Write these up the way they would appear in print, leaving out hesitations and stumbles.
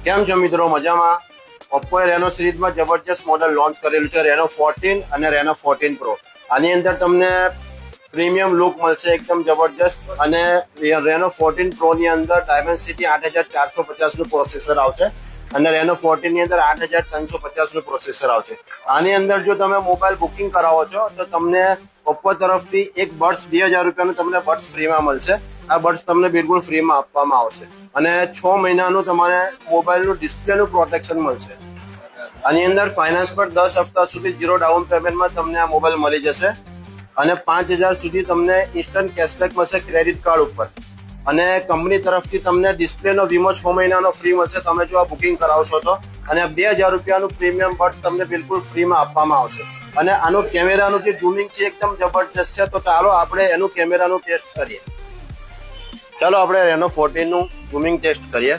કેમ છો મિત્રો? મજામાં? ઓપ્પોએ રેનો સિરીઝમાં જબરજસ્ત મોડલ લોન્ચ કરેલું છે, રેનો 14 અને રેનો 14 પ્રો. આની અંદર તમને પ્રીમિયમ લુક મળશે, એકદમ જબરજસ્ત. અને રેનો 14 પ્રો ની અંદર ડાયમેન્સિટી 8450 નું પ્રોસેસર આવશે અને રેનો 14 ની અંદર 8350 નું પ્રોસેસર આવશે. આની અંદર જો તમે મોબાઈલ બુકિંગ કરાવો છો તો તમને ઓપ્પો તરફથી એક બડ્સ 2000 રૂપિયાનું તમને બડ્સ ફ્રીમાં મળશે. આ બડ્સ તમને બિલકુલ ફ્રીમાં આપવામાં આવશે અને 6 મહિનાનું તમારે મોબાઈલનું ડિસ્પ્લેનું પ્રોટેક્શન મળશે. આની અંદર ફાઇનાન્સ પર 10 હપ્તા સુધી 0 ડાઉન પેમેન્ટમાં તમને આ મોબાઈલ મળી જશે અને 5000 સુધી તમને ઇન્સ્ટન્ટ કેશબેક મળશે ક્રેડિટ કાર્ડ ઉપર. અને કંપની તરફથી તમને ડિસ્પ્લેનો વીમો 6 મહિનાનો ફ્રી મળશે તમે જો આ બુકિંગ કરાવશો તો. અને 2000 રૂપિયાનું પ્રીમિયમ બડ્સ તમને બિલકુલ ફ્રીમાં આપવામાં આવશે. અને આનું કેમેરાનું જે ઝૂમિંગ છે એકદમ જબરજસ્ત છે. તો ચાલો આપણે એનું કેમેરાનું ટેસ્ટ કરીએ. ચાલો આપણે રેનો 14 નું ઝૂમિંગ ટેસ્ટ કરીએ.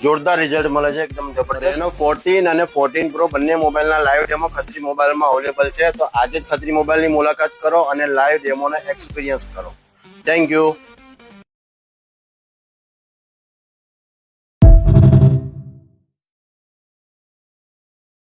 જોરદાર રિઝલ્ટ મળે છે, એકદમ જબરદસ્ત. રેનો 14 અને 14 પ્રો બંને મોબાઈલના લાઈવ ડેમો ખત્રી મોબાઈલમાં અવેલેબલ છે. તો આજે જ ખત્રી મોબાઈલની મુલાકાત કરો અને લાઈવ ડેમોનો એક્સપિરિયન્સ કરો. Thank you.